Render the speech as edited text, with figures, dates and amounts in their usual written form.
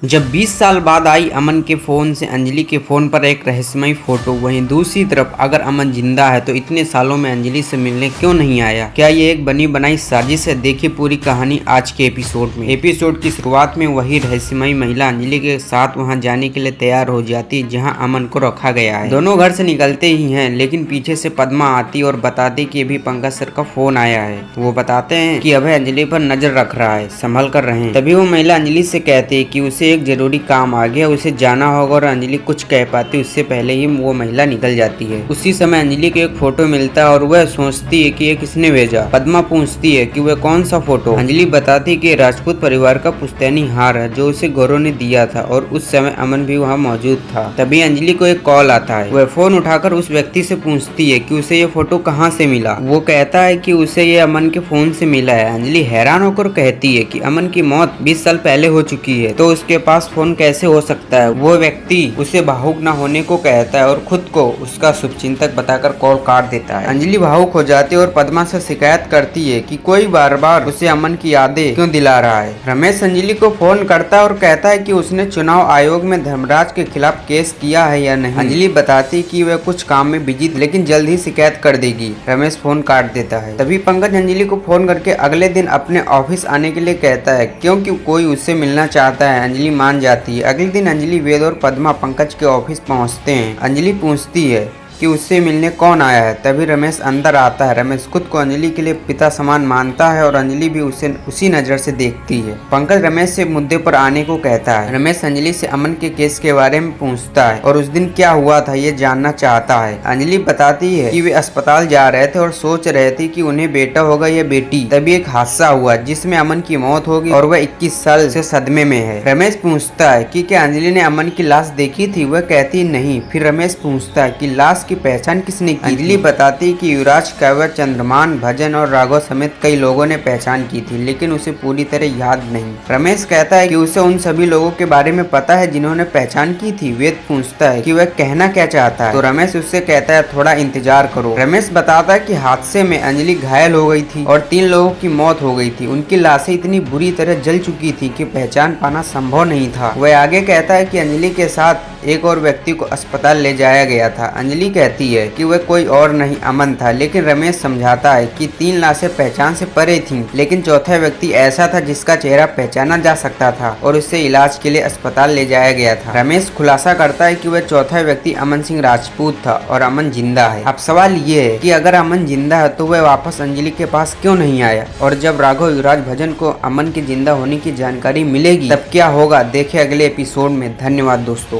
जब 20 साल बाद आई अमन के फोन से अंजलि के फोन पर एक रहस्यमयी फोटो, वहीं दूसरी तरफ अगर अमन जिंदा है तो इतने सालों में अंजलि से मिलने क्यों नहीं आया? क्या ये एक बनी बनाई साजिश है? देखिए पूरी कहानी आज के एपिसोड में। एपिसोड की शुरुआत में वही रहस्यमयी महिला अंजलि के साथ वहां जाने के लिए तैयार हो जाती जहां अमन को रखा गया है। दोनों घर से निकलते ही हैं, लेकिन पीछे से पद्मा आती और बताती कि अभी पंकज सर का फोन आया है। वो बताते हैं कि अभय अंजलि पर नजर रख रहा है, संभल कर रहें। तभी वो महिला अंजलि से कहती है कि उसे एक जरूरी काम आ गया, उसे जाना होगा, और अंजलि कुछ कह पाती उससे पहले ही वो महिला निकल जाती है। उसी समय अंजलि को एक फोटो मिलता है और वह सोचती है कि ये किसने भेजा। पद्मा पूछती है कि वह कौन सा फोटो। अंजलि बताती कि राजपूत परिवार का पुश्तैनी हार है जो उसे गौरव ने दिया था और उस समय अमन भी वहाँ मौजूद था। तभी अंजलि को एक कॉल आता है। वह फोन उठाकर उस व्यक्ति से पूछती है कि उसे ये फोटो कहाँ से मिला। वो कहता है कि उसे ये अमन के फोन से मिला है। अंजलि हैरान होकर कहती है कि अमन की मौत 20 साल पहले हो चुकी है, तो उसके पास फोन कैसे हो सकता है। वो व्यक्ति उसे भावुक न होने को कहता है और खुद को उसका शुभचिंतक बताकर कॉल काट देता है। अंजलि भावुक हो जाती है और पद्मा से शिकायत करती है कि कोई बार बार उसे अमन की यादें क्यों दिला रहा है। रमेश अंजलि को फोन करता है और कहता है कि उसने चुनाव आयोग में धर्मराज के खिलाफ केस किया है या नहीं। अंजलि बताती कि वह कुछ काम में बिजी थी, लेकिन जल्द ही शिकायत कर देगी। रमेश फोन काट देता है। तभी पंकज अंजलि को फोन करके अगले दिन अपने ऑफिस आने के लिए कहता है क्योंकि कोई उससे मिलना चाहता है। अंजलि मान जाती है। अगले दिन अंजलि, वेद और पद्मा पंकज के ऑफिस पहुंचते हैं। अंजलि पूछती है कि उससे मिलने कौन आया है। तभी रमेश अंदर आता है। रमेश खुद को अंजलि के लिए पिता समान मानता है और अंजलि भी उसे उसी नजर से देखती है। पंकज रमेश से मुद्दे पर आने को कहता है। रमेश अंजलि से अमन के केस के बारे में पूछता है और उस दिन क्या हुआ था ये जानना चाहता है। अंजलि बताती है कि वे अस्पताल जा रहे थे और सोच रहे थे कि उन्हें बेटा होगा या बेटी। तभी एक हादसा हुआ जिसमें अमन की मौत होगी और वह 21 साल से सदमे में है। रमेश पूछता है कि क्या अंजलि ने अमन की लाश देखी थी। वह कहती नहीं। फिर रमेश पूछता है कि लाश की पहचान किसने की। अंजलि बताती कि युवराज, कैवर, चंद्रमान, भजन और राघव समेत कई लोगों ने पहचान की थी, लेकिन उसे पूरी तरह याद नहीं। रमेश कहता है कि उसे उन सभी लोगों के बारे में पता है जिन्होंने पहचान की थी। वेद पूछता है कि वह कहना क्या चाहता है, तो रमेश उससे कहता है थोड़ा इंतजार करो। रमेश बताता है कि हादसे में अंजलि घायल हो गई थी और 3 लोगों की मौत हो गई थी। उनकी लाशें इतनी बुरी तरह जल चुकी थी कि पहचान पाना संभव नहीं था। वह आगे कहता है कि अंजलि के साथ एक और व्यक्ति को अस्पताल ले जाया गया था। अंजलि कहती है कि वह कोई और नहीं अमन था, लेकिन रमेश समझाता है कि 3 लाशें पहचान से परे थीं, लेकिन चौथा व्यक्ति ऐसा था जिसका चेहरा पहचाना जा सकता था और उसे इलाज के लिए अस्पताल ले जाया गया था। रमेश खुलासा करता है कि वह चौथा व्यक्ति अमन सिंह राजपूत था और अमन जिंदा है। अब सवाल ये है कि अगर अमन जिंदा है तो वह वापस अंजलि के पास क्यों नहीं आया, और जब राघव, युवराज, भजन को अमन के जिंदा होने की जानकारी मिलेगी तब क्या होगा? देखे अगले एपिसोड में। धन्यवाद दोस्तों।